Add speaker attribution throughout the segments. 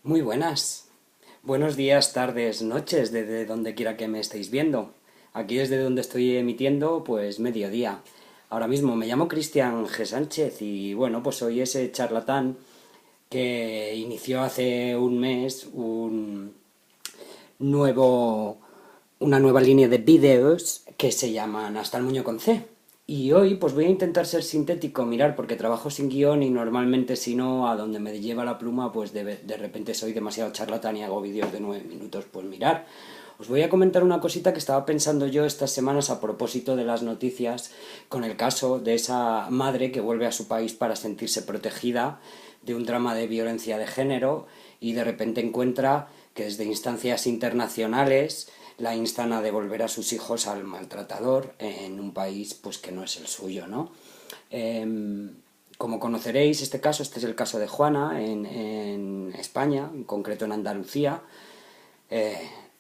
Speaker 1: Muy buenas. Buenos días, tardes, noches, desde donde quiera que me estéis viendo. Aquí desde donde estoy emitiendo, pues mediodía. Ahora mismo me llamo Cristian G. Sánchez y bueno, pues soy ese charlatán que inició hace un mes nuevo, una nueva línea de vídeos que se llaman Hasta el Moño con C. Y hoy pues voy a intentar ser sintético, mirar, porque trabajo sin guión y normalmente si no, a donde me lleva la pluma, pues de repente soy demasiado charlatán y hago vídeos de 9 minutos. Pues mirar, os voy a comentar una cosita que estaba pensando yo estas semanas a propósito de las noticias con el caso de esa madre que vuelve a su país para sentirse protegida de un drama de violencia de género y de repente encuentra que desde instancias internacionales la instan a devolver a sus hijos al maltratador en un país pues que no es el suyo, ¿no? Como conoceréis este es el caso de Juana en España, en concreto en Andalucía,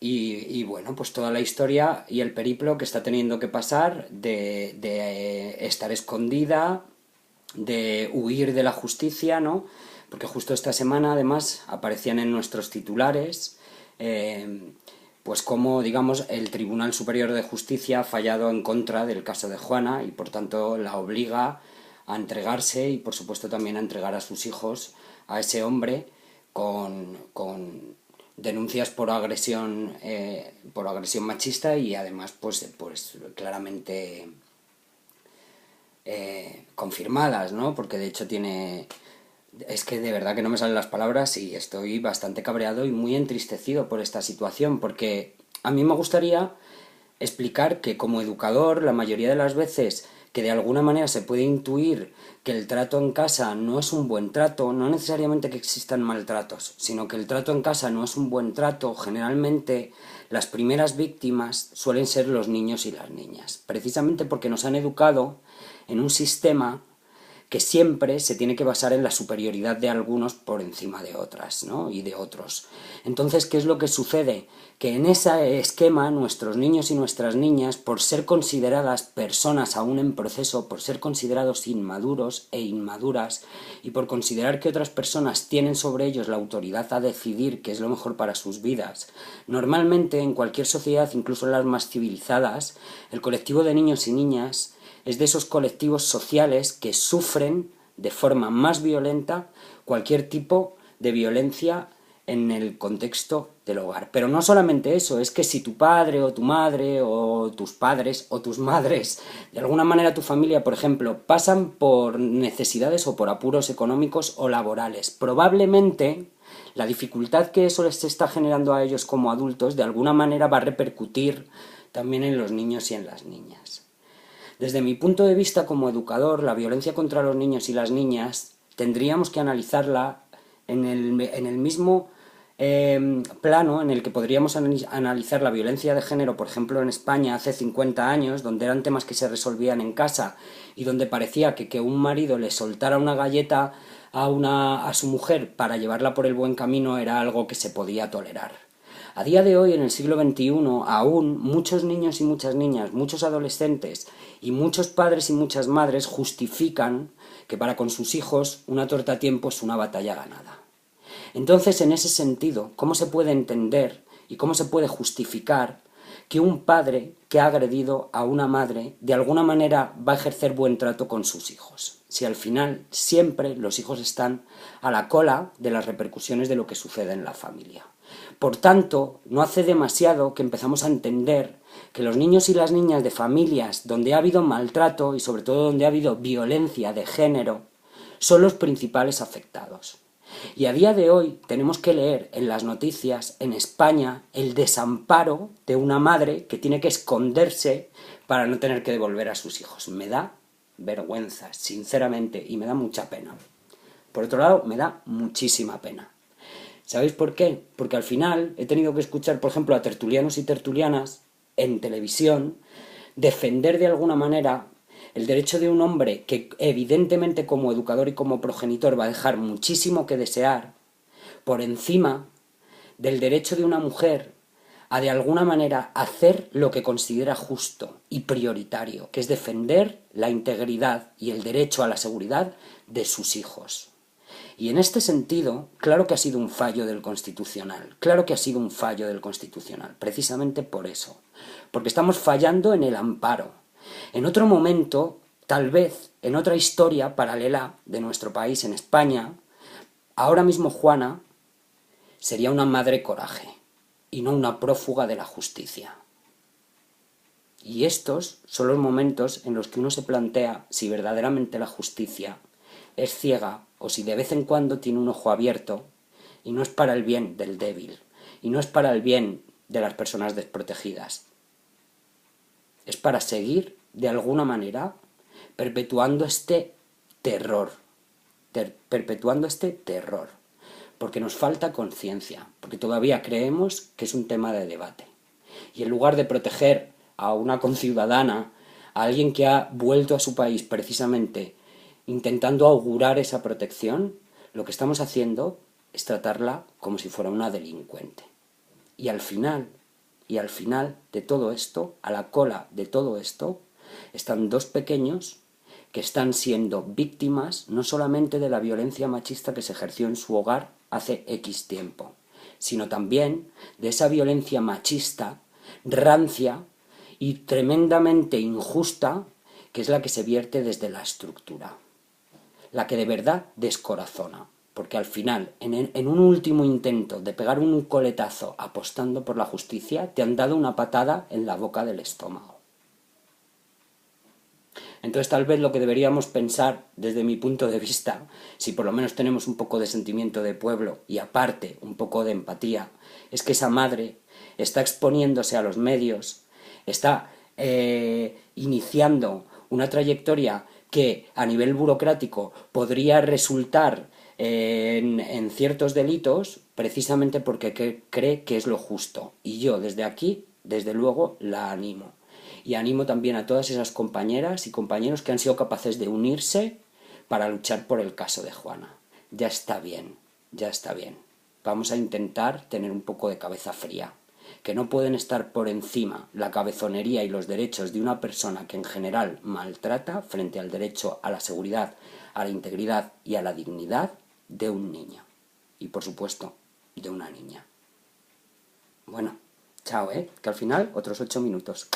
Speaker 1: y bueno, pues toda la historia y el periplo que está teniendo que pasar de estar escondida, de huir de la justicia, ¿no? Porque justo esta semana, además, aparecían en nuestros titulares, pues como, digamos, el Tribunal Superior de Justicia ha fallado en contra del caso de Juana y, por tanto, la obliga a entregarse y, por supuesto, también a entregar a sus hijos a ese hombre con denuncias por agresión machista y, además, pues claramente confirmadas, ¿no? Porque de hecho tiene... Es que de verdad que no me salen las palabras y estoy bastante cabreado y muy entristecido por esta situación, porque a mí me gustaría explicar que como educador, la mayoría de las veces que de alguna manera se puede intuir que el trato en casa no es un buen trato, no necesariamente que existan maltratos, sino que el trato en casa no es un buen trato, generalmente las primeras víctimas suelen ser los niños y las niñas, precisamente porque nos han educado en un sistema que siempre se tiene que basar en la superioridad de algunos por encima de otras, ¿no? Y de otros. Entonces, ¿qué es lo que sucede? Que en ese esquema nuestros niños y nuestras niñas, por ser consideradas personas aún en proceso, por ser considerados inmaduros e inmaduras, y por considerar que otras personas tienen sobre ellos la autoridad a decidir qué es lo mejor para sus vidas, normalmente en cualquier sociedad, incluso en las más civilizadas, el colectivo de niños y niñas es de esos colectivos sociales que sufren de forma más violenta cualquier tipo de violencia en el contexto del hogar. Pero no solamente eso, es que si tu padre o tu madre o tus padres o tus madres, de alguna manera tu familia, por ejemplo, pasan por necesidades o por apuros económicos o laborales, probablemente la dificultad que eso les está generando a ellos como adultos de alguna manera va a repercutir también en los niños y en las niñas. Desde mi punto de vista como educador, la violencia contra los niños y las niñas tendríamos que analizarla en el mismo plano en el que podríamos analizar la violencia de género, por ejemplo, en España hace 50 años, donde eran temas que se resolvían en casa y donde parecía que un marido le soltara una galleta a su mujer para llevarla por el buen camino era algo que se podía tolerar. A día de hoy, en el siglo XXI, aún muchos niños y muchas niñas, muchos adolescentes y muchos padres y muchas madres justifican que para con sus hijos una torta a tiempo es una batalla ganada. Entonces, en ese sentido, ¿cómo se puede entender y cómo se puede justificar que un padre que ha agredido a una madre de alguna manera va a ejercer buen trato con sus hijos? Si al final siempre los hijos están a la cola de las repercusiones de lo que sucede en la familia. Por tanto, no hace demasiado que empezamos a entender que los niños y las niñas de familias donde ha habido maltrato y sobre todo donde ha habido violencia de género son los principales afectados. Y a día de hoy tenemos que leer en las noticias en España el desamparo de una madre que tiene que esconderse para no tener que devolver a sus hijos. Me da vergüenza, sinceramente, y me da mucha pena. Por otro lado, me da muchísima pena. ¿Sabéis por qué? Porque al final he tenido que escuchar, por ejemplo, a tertulianos y tertulianas en televisión defender de alguna manera el derecho de un hombre que evidentemente como educador y como progenitor va a dejar muchísimo que desear por encima del derecho de una mujer a de alguna manera hacer lo que considera justo y prioritario, que es defender la integridad y el derecho a la seguridad de sus hijos. Y en este sentido, claro que ha sido un fallo del Constitucional, claro que ha sido un fallo del Constitucional, precisamente por eso, porque estamos fallando en el amparo. En otro momento, tal vez, en otra historia paralela de nuestro país, en España, ahora mismo Juana sería una madre coraje y no una prófuga de la justicia. Y estos son los momentos en los que uno se plantea si verdaderamente la justicia es ciega o si de vez en cuando tiene un ojo abierto y no es para el bien del débil y no es para el bien de las personas desprotegidas. Es para seguir, de alguna manera, perpetuando este terror, porque nos falta conciencia, porque todavía creemos que es un tema de debate. Y en lugar de proteger a una conciudadana, a alguien que ha vuelto a su país precisamente intentando augurar esa protección, lo que estamos haciendo es tratarla como si fuera una delincuente. Y al final de todo esto, a la cola de todo esto, están dos pequeños que están siendo víctimas no solamente de la violencia machista que se ejerció en su hogar hace X tiempo, sino también de esa violencia machista, rancia y tremendamente injusta, que es la que se vierte desde la estructura, la que de verdad descorazona, porque al final, en un último intento de pegar un coletazo apostando por la justicia, te han dado una patada en la boca del estómago. Entonces tal vez lo que deberíamos pensar, desde mi punto de vista, si por lo menos tenemos un poco de sentimiento de pueblo y aparte un poco de empatía, es que esa madre está exponiéndose a los medios, está iniciando una trayectoria que a nivel burocrático podría resultar en ciertos delitos precisamente porque cree que es lo justo. Y yo desde aquí, desde luego, la animo. Y animo también a todas esas compañeras y compañeros que han sido capaces de unirse para luchar por el caso de Juana. Ya está bien, ya está bien. Vamos a intentar tener un poco de cabeza fría, que no pueden estar por encima la cabezonería y los derechos de una persona que en general maltrata frente al derecho a la seguridad, a la integridad y a la dignidad de un niño. Y por supuesto, de una niña. Bueno, chao, que al final otros 8 minutos.